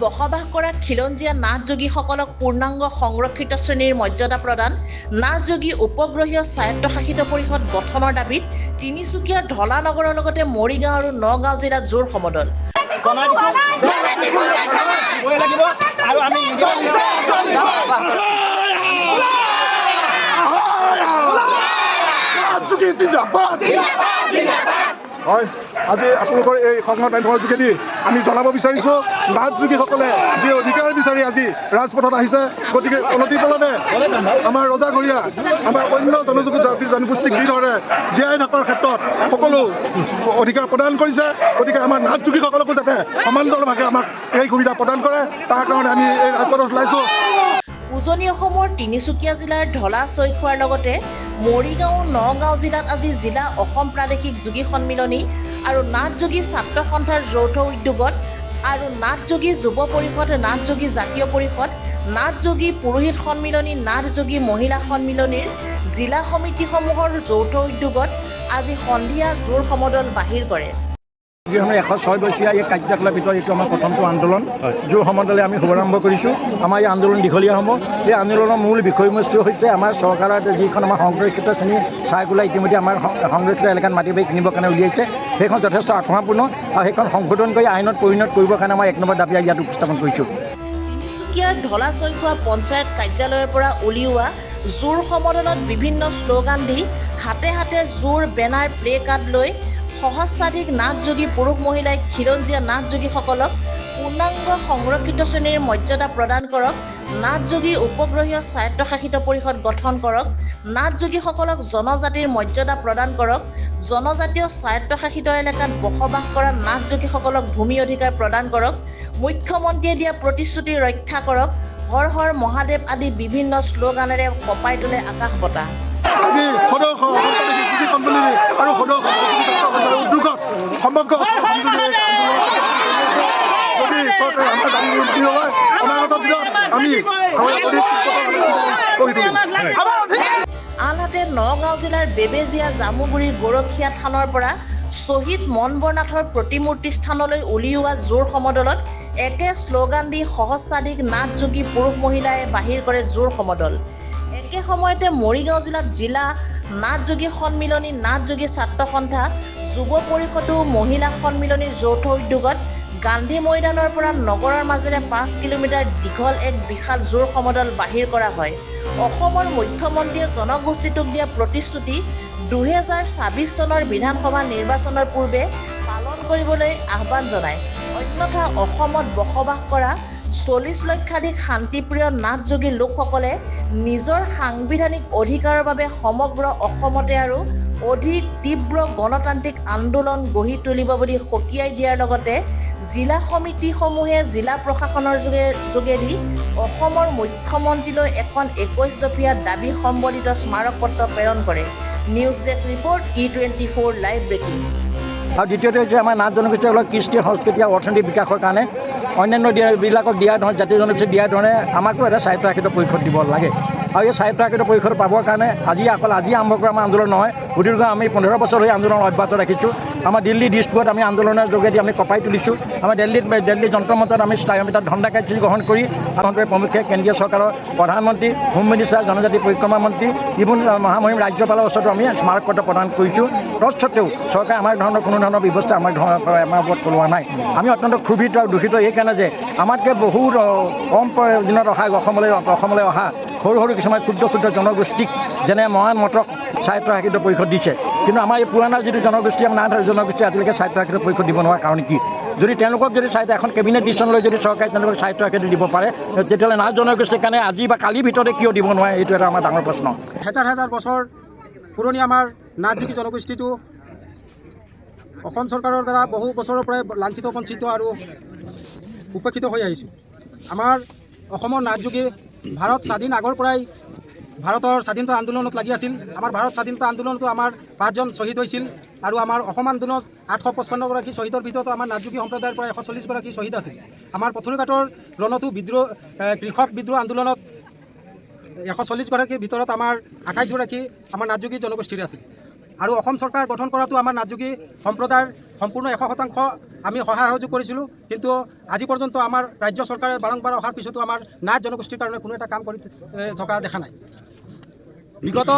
বসবাস কৰা খিলঞ্জীয়া নাথযোগীসকলক পূৰ্ণাংগ সংৰক্ষিত শ্ৰেণীৰ মৰ্যাদা প্ৰদান, নাথযোগী উপগ্ৰহীয় স্বায়ত্তশাসিত পৰিষদ গঠনৰ দাবীত তিনিচুকীয়াৰ ঢলা নগৰৰ লগতে মৰিগাঁও আৰু নগাঁও জিলাত জোৰ সমদল। হয়, আজি আপোনালোকৰ এই সংবাদ মাধ্যমৰ যোগেদি আমি জনাব বিচাৰিছোঁ, নাথযোগীসকলে যি অধিকাৰ বিচাৰি আজি ৰাজপথত আহিছে, গতিকে অনতিপলমে আমাৰ ৰজাঘৰীয়া আমাৰ অন্য জাতি জনগোষ্ঠীক যিদৰে জীয়াই থকাৰ ক্ষেত্ৰত সকলো অধিকাৰ প্ৰদান কৰিছে, গতিকে আমাৰ নাথযোগীসকলকো যাতে সমান্তৰালভাৱে আমাক এই সুবিধা প্ৰদান কৰে, তাৰ কাৰণে আমি এই ৰাজপথত ওলাইছোঁ। উজনি অসমৰ তিনিচুকীয়া জিলাৰ ঢলা ছৈখোৱাৰ লগতে মৰিগাঁও নগাঁও জিলাত আজি জিলা অসম প্ৰাদেশিক যোগী সন্মিলনী আৰু নাথযোগী ছাত্ৰ সন্থাৰ যৌথ উদ্যোগত আৰু নাথযোগী যুৱ পৰিষদ, নাথযোগী জাতীয় পৰিষদ, নাথযোগী পুৰোহিত সন্মিলনী, নাথযোগী মহিলা সন্মিলনীৰ জিলা সমিতিসমূহৰ যৌথ উদ্যোগত আজি সন্ধিয়া জোৰ সমদল বাহিৰ কৰে। 106 বছৰীয়া এই কাৰ্যকলাপ ভিতৰত এইটো আমাৰ প্ৰথমটো আন্দোলন। জোৰ সমদলে আমি শুভাৰম্ভ কৰিছোঁ। আমাৰ এই আন্দোলন দীঘলীয়া হ'ব। এই আন্দোলনৰ মূল বিষয়বস্তু হৈছে আমাৰ চৰকাৰৰ যিখন আমাৰ সংৰক্ষিত শ্ৰেণী চাৰ্কুলাৰ ইতিমধ্যে আমাৰ সংৰক্ষিত এলেকাত মাটি বাৰী কিনিবৰ কাৰণে উলিয়াইছে, সেইখন যথেষ্ট আক্ৰমণপূৰ্ণ আৰু সেইখন সংশোধন কৰি আইনত পৰিণত কৰিবৰ কাৰণে আমাৰ 1 নম্বৰ দাবী ইয়াত উপস্থাপন কৰিছোঁ। তিনিচুকীয়াৰ ঢলা ছৈখোৱা পঞ্চায়ত কাৰ্যালয়ৰ পৰা উলিওৱা জোৰ সমদলত বিভিন্ন শ্লোগান দি হাতে হাতে জোৰ বেনাৰ প্লে কাৰ্ড লৈ সহস্ৰাধিক নাথযোগী পুৰুষ মহিলাই খিলঞ্জীয়া নাথযোগীসকলক পূৰ্ণাংগ সংৰক্ষিত শ্ৰেণীৰ মৰ্যাদা প্ৰদান কৰক, নাথযোগী উপগ্ৰহীয় স্বায়ত্তশাসিত পৰিষদ গঠন কৰক, নাথযোগীসকলক জনজাতিৰ মৰ্যাদা প্ৰদান কৰক, জনজাতীয় স্বায়ত্তশাসিত এলেকাত বসবাস কৰা নাথযোগীসকলক ভূমি অধিকাৰ প্ৰদান কৰক, মুখ্যমন্ত্ৰীয়ে দিয়া প্ৰতিশ্ৰুতি ৰক্ষা কৰক, হৰ হৰ মহাদেৱ আদি বিভিন্ন শ্লোগানেৰে কঁপাই তোলে আকাশ বতাহ। আজি সদৌ যোগী সন্মিলনী আৰু সদৌ উদ্যোগত সমগ্ৰ যদি চৰকাৰে আমাৰ দাবী নলয়, অনাগত দিনত আমি আনহাতে নগাঁও জিলাৰ বেবেজীয়া জামুগুৰি গৰখীয়া থানৰ পৰা শ্বহীদ মনবৰনাথৰ প্ৰতিমূৰ্তি স্থানলৈ উলিওৱা জোৰ সমদলত একে শ্লোগান দি সহস্ৰাধিক নাথযোগী পুৰুষ মহিলাই বাহিৰ কৰে জোৰ সমদল। একে সময়তে মৰিগাঁও জিলাত জিলা নাথযোগী সন্মিলনী, নাথযোগী ছাত্ৰ সন্থা, যুৱ পৰিষদো মহিলা সন্মিলনীৰ যৌথ উদ্যোগত গান্ধী মৈদানৰ পৰা নগৰৰ মাজেৰে 5 কিলোমিটাৰ দীঘল এক বিশাল জোৰ সমদল বাহিৰ কৰা হয়। অসমৰ মুখ্যমন্ত্ৰীয়ে জনগোষ্ঠীটোক দিয়া প্ৰতিশ্ৰুতি 2026 চনৰ বিধানসভা নিৰ্বাচনৰ পূৰ্বে পালন কৰিবলৈ আহ্বান জনায়। অন্যথা অসমত বসবাস কৰা 40 লক্ষাধিক শান্তিপ্ৰিয় নাথযোগী লোকসকলে নিজৰ সাংবিধানিক অধিকাৰৰ বাবে সমগ্ৰ অসমতে আৰু অধিক তীব্ৰ গণতান্ত্ৰিক আন্দোলন গঢ়ি তুলিব বুলি সকীয়াই দিয়াৰ লগতে জিলা সমিতিসমূহে জিলা প্ৰশাসনৰ যোগেদি অসমৰ মুখ্যমন্ত্ৰীলৈ এখন 21 দফীয়া দাবী সম্বলিত স্মাৰক পত্ৰ প্ৰেৰণ কৰে। News desk report, E24 live breaking. আৰু দ্বিতীয়তে হৈছে আমাৰ নাথ জনগোষ্ঠীসকলক কৃষ্টি সংস্কৃতি আৰু অৰ্থনৈতিক বিকাশৰ কাৰণে অন্যান্য বিলাকক দিয়া ধৰণে জাতীয় জনগোষ্ঠীক দিয়া ধৰণে আমাকো এটা স্বায়ত্তশাসিত পৰিষদ দিব লাগে। আৰু এই স্বায়ত্তশাসিত পৰিষদ পাবৰ কাৰণে আজি আৰম্ভ কৰা আমাৰ আন্দোলন নহয়, সুদীৰ্ঘ আমি 15 বছৰ ধৰি আন্দোলন অব্যাহত ৰাখিছোঁ। আমাৰ দিল্লী ডিষ্ট্ৰিক্টত আমি আন্দোলনৰ যোগেদি আমি কঁপাই তুলিছোঁ। আমাৰ দিল্লী যন্ত্ৰ মন্ত্ৰত আমি তাত ধৰ্ণা কাৰ্যসূচী গ্ৰহণ কৰি আমাৰ প্ৰমুখ্যে কেন্দ্ৰীয় চৰকাৰৰ প্ৰধানমন্ত্ৰী, হোম মিনিষ্টাৰ, জনজাতি পৰিক্ৰমা মন্ত্ৰী, ইভেন মহামহিম ৰাজ্যপালৰ ওচৰতো আমি স্মাৰক পত্ৰ প্ৰদান কৰিছোঁ। তৎসত্বেও চৰকাৰে আমাৰ কোনো ধৰণৰ ব্যৱস্থা আমাৰ ওপৰত চলোৱা নাই। আমি অত্যন্ত ক্ষোভিত আৰু দুখিত এইকাৰণে যে আমাতকৈ বহুত কম দিনত অসমলৈ অহা সৰু সৰু কিছুমান ক্ষুদ্ৰ জনগোষ্ঠীক যেনে মহান মটক স্বায়ত্তশাসিত পৰিষদ দিছে, কিন্তু আমাৰ এই পুৰণা যিটো জনগোষ্ঠী নাথ জনগোষ্ঠী আজিলৈকে স্বায়ত্তশাসিত পৰিষদ দিব নোৱাৰাৰ কাৰণ কি? যদি তেওঁলোকক যদি এখন কেবিনেট ডিচিশ্যন লৈ যদি চৰকাৰে তেওঁলোকক স্বায়ত্তশাসিত দিব পাৰে, তেতিয়াহ'লে নাথ জনগোষ্ঠীৰ কাৰণে আজি বা কালিৰ ভিতৰতে কিয় দিব নোৱাৰে? এইটো এটা আমাৰ ডাঙৰ প্ৰশ্ন। হাজাৰ বছৰ পুৰণি আমাৰ নাথযোগী জনগোষ্ঠীটো অসম চৰকাৰৰ দ্বাৰা বহু বছৰৰ পৰাই লাঞ্ছিত, বঞ্চিত আৰু উপেক্ষিত হৈ আহিছোঁ। আমাৰ অসমৰ নাথযোগী ভাৰত স্বাধীন আগৰ পৰাই ভাৰতৰ স্বাধীনতা আন্দোলনত লাগি আছিল। আমাৰ ভাৰত স্বাধীনতা আন্দোলনতো আমাৰ 5জন শ্বহীদ হৈছিল আৰু আমাৰ অসম আন্দোলনত 855 গৰাকী শ্বহীদৰ ভিতৰত আমাৰ নাথযোগী সম্প্ৰদায়ৰ পৰা 140 গৰাকী শ্বহীদ আছিল। আমাৰ পথৰুঘাটৰ ৰণতো কৃষক বিদ্ৰোহ আন্দোলনত 140 গৰাকীৰ ভিতৰত আমাৰ 28 গৰাকী আমাৰ নাথযোগী জনগোষ্ঠীৰ আছিল। আৰু অসম চৰকাৰ গঠন কৰাটো আমাৰ নাথযোগী সম্প্ৰদায়ৰ সম্পূৰ্ণ 100% আমি সহায় সহযোগ কৰিছিলোঁ, কিন্তু আজি পৰ্যন্ত আমাৰ ৰাজ্য চৰকাৰে বাৰম্বাৰ অহাৰ পিছতো আমাৰ নাথ জনগোষ্ঠীৰ কাৰণে কোনো এটা কাম কৰি থকা দেখা নাই। বিগত